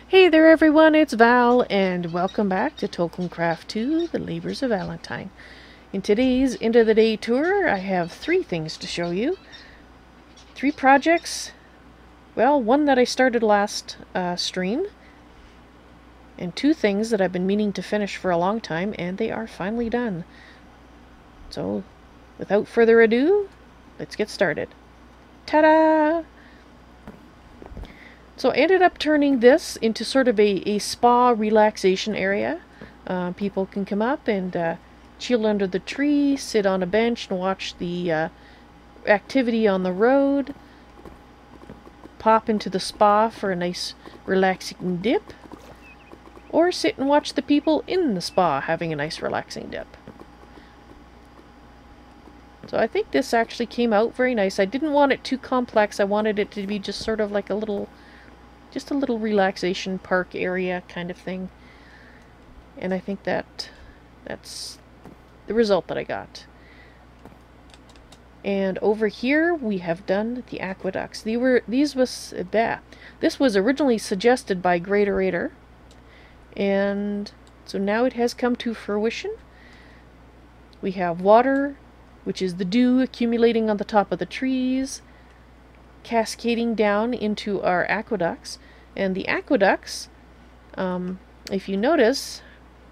Hey there everyone, it's Val, and welcome back to Tolkiencraft II, The Labors of Valentine. In today's End of the Day tour, I have 3 things to show you. 3 projects. Well, one that I started last stream, and 2 things that I've been meaning to finish for a long time, and they are finally done. So, without further ado, let's get started. Ta-da! So I ended up turning this into sort of a spa relaxation area. People can come up and chill under the tree, sit on a bench and watch the activity on the road, pop into the spa for a nice relaxing dip, or sit and watch the people in the spa having a nice relaxing dip. So I think this actually came out very nice. I didn't want it too complex. I wanted it to be just sort of like a little relaxation park area kind of thing. And I think that's the result that I got. And over here we have done the aqueducts. This was originally suggested by Greatorator, and so now it has come to fruition. We have water, which is the dew accumulating on the top of the trees, cascading down into our aqueducts. And the aqueducts, if you notice,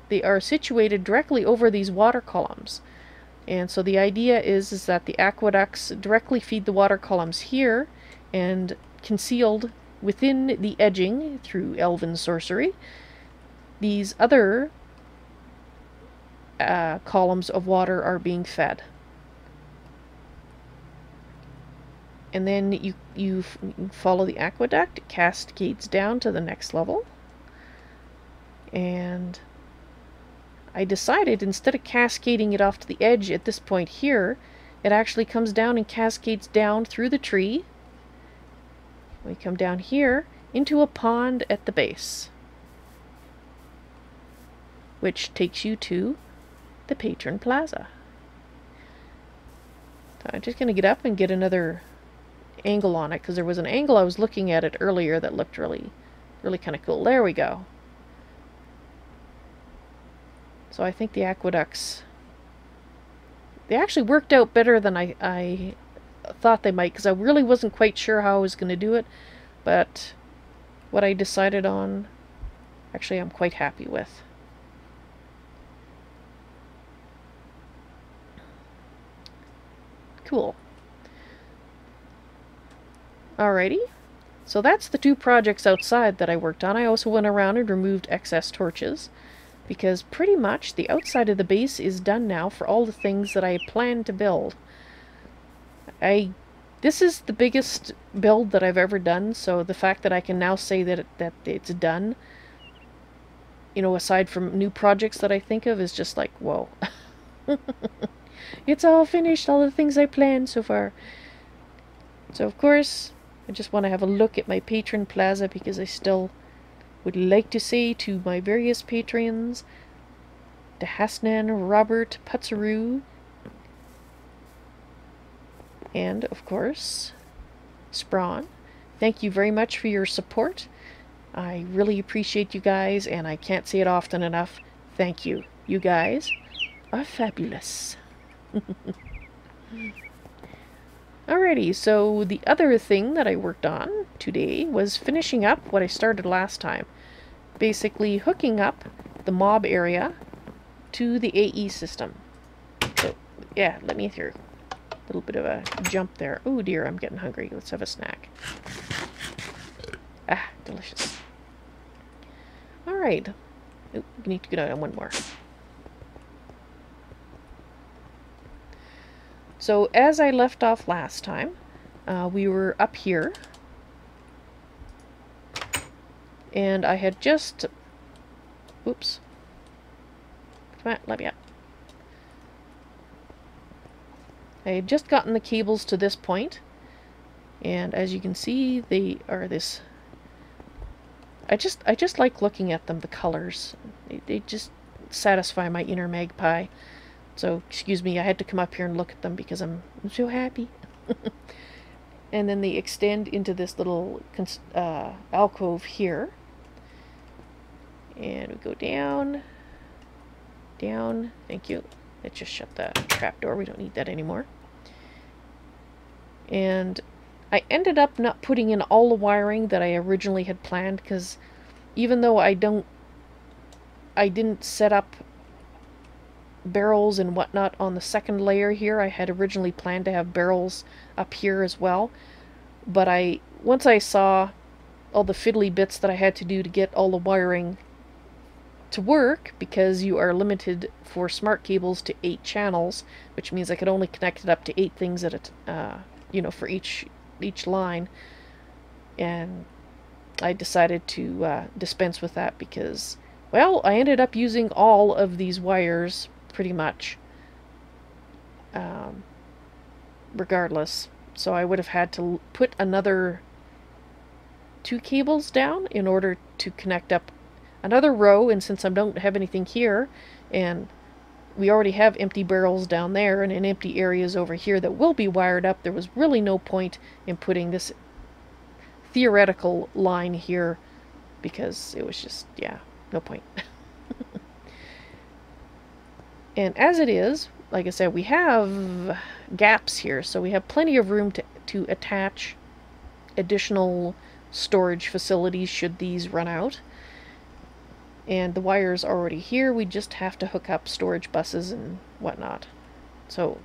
they are situated directly over these water columns. And so the idea is that the aqueducts directly feed the water columns here, and concealed within the edging through elven sorcery, these other columns of water are being fed. And then you follow the aqueduct, it cascades down to the next level. And I decided, instead of cascading it off to the edge at this point here, it actually comes down and cascades down through the tree. We come down here into a pond at the base, which takes you to the Patron Plaza. So I'm just going to get up and get another angle on it, because there was an angle I was looking at it earlier that looked really kind of cool. There we go. So I think the aqueducts, they actually worked out better than I thought they might, because I really wasn't quite sure how I was going to do it, but what I decided on, actually I'm quite happy with. Cool. Alrighty, so that's the 2 projects outside that I worked on. I also went around and removed excess torches, because pretty much the outside of the base is done now for all the things that I had planned to build. This is the biggest build that I've ever done, so the fact that I can now say that it's done, you know, aside from new projects that I think of, is just like, whoa. It's all finished, all the things I planned so far. So of course, I just want to have a look at my Patron Plaza, because I still would like to say to my various patrons, Dehasnan, Robert, Putzaroo, and of course, Sprawn, thank you very much for your support. I really appreciate you guys, and I can't say it often enough. Thank you. You guys are fabulous. Alrighty, so the other thing that I worked on today was finishing up what I started last time. Basically hooking up the mob area to the AE system. So, yeah, let me through. A little bit of a jump there. Oh dear, I'm getting hungry. Let's have a snack. Ah, delicious. Alright. Oh, we need to get out on one more. So as I left off last time, we were up here, and I had just, oops, come on, let me up. I had just gotten the cables to this point, and as you can see, they are this, I just like looking at them, the colors. They just satisfy my inner magpie. So, excuse me, I had to come up here and look at them because I'm so happy. And then they extend into this little alcove here. And we go down, down, thank you. Let's just shut the trapdoor, we don't need that anymore. And I ended up not putting in all the wiring that I originally had planned, because even though I didn't set up barrels and whatnot on the second layer here, I had originally planned to have barrels up here as well. But once I saw all the fiddly bits that I had to do to get all the wiring to work, because you are limited for smart cables to 8 channels, which means I could only connect it up to 8 things at a for each line, and I decided to dispense with that because, well, I ended up using all of these wires pretty much regardless, so I would have had to put another 2 cables down in order to connect up another row, and since I don't have anything here, and we already have empty barrels down there and in empty areas over here that will be wired up, there was really no point in putting this theoretical line here, because it was just, yeah, no point. And as it is, like I said, we have gaps here, so we have plenty of room to attach additional storage facilities should these run out. And the wire's already here, we just have to hook up storage buses and whatnot. So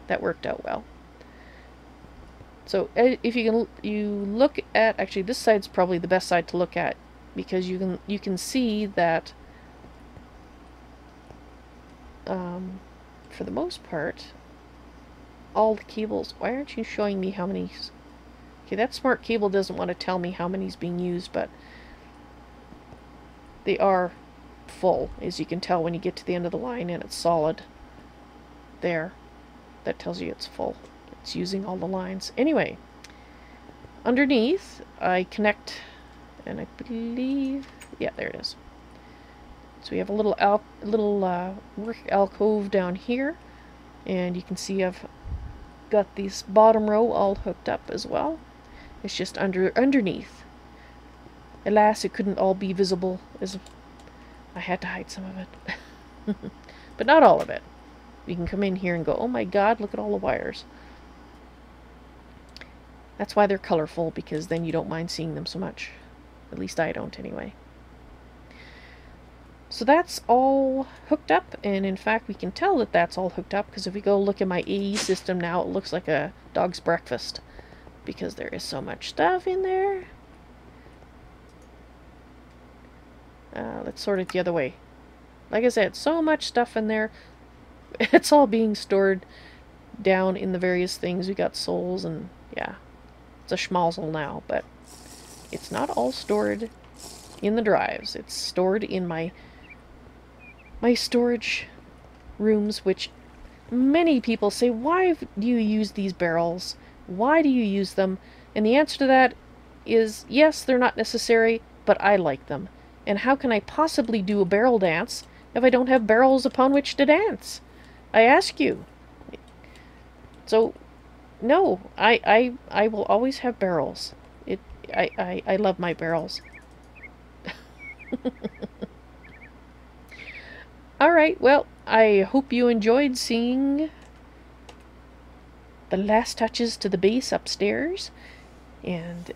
that worked out well. So if you look at, actually this side's probably the best side to look at, because you can see that for the most part all the cables, why aren't you showing me how many? Okay, that smart cable doesn't want to tell me how many's being used, but they are full, as you can tell when you get to the end of the line and it's solid there. That tells you it's full. It's using all the lines. Anyway, underneath I connect, and I believe, yeah, there it is. So we have a little work alcove down here, and you can see I've got this bottom row all hooked up as well. It's just underneath. Alas, it couldn't all be visible, as I had to hide some of it. But not all of it. You can come in here and go, oh my god, look at all the wires. That's why they're colorful, because then you don't mind seeing them so much. At least I don't, anyway. So that's all hooked up, and in fact we can tell that that's all hooked up, because if we go look at my AE system now, it looks like a dog's breakfast, because there is so much stuff in there. Let's sort it the other way. Like I said, so much stuff in there. It's all being stored down in the various things. We got souls, and yeah, it's a schmozzle now, but it's not all stored in the drives. It's stored in my storage rooms, which many people say, why do you use these barrels? Why do you use them? And the answer to that is, yes, they're not necessary, but I like them. And how can I possibly do a barrel dance if I don't have barrels upon which to dance? I ask you. So, no, I will always have barrels. I love my barrels. Alright, well, I hope you enjoyed seeing the last touches to the base upstairs. And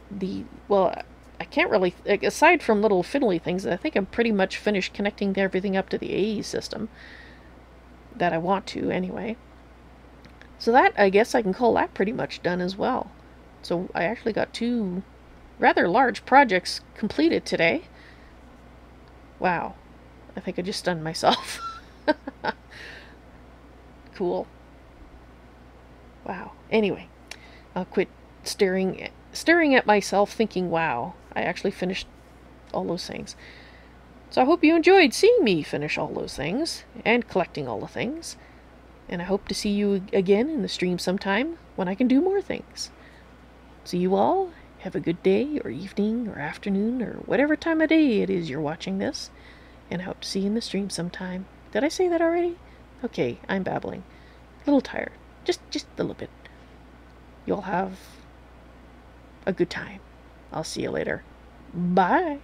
well, I can't really, aside from little fiddly things, I think I'm pretty much finished connecting everything up to the AE system. That I want to, anyway. So that, I guess I can call that pretty much done as well. So I actually got 2 rather large projects completed today. Wow. I think I just stunned myself. Cool. Wow. Anyway, I'll quit staring at myself thinking, wow, I actually finished all those things. So I hope you enjoyed seeing me finish all those things and collecting all the things. And I hope to see you again in the stream sometime when I can do more things. So you all have a good day or evening or afternoon or whatever time of day it is you're watching this. And I hope to see you in the stream sometime. Did I say that already? Okay, I'm babbling. A little tired. Just a little bit. You'll have a good time. I'll see you later. Bye.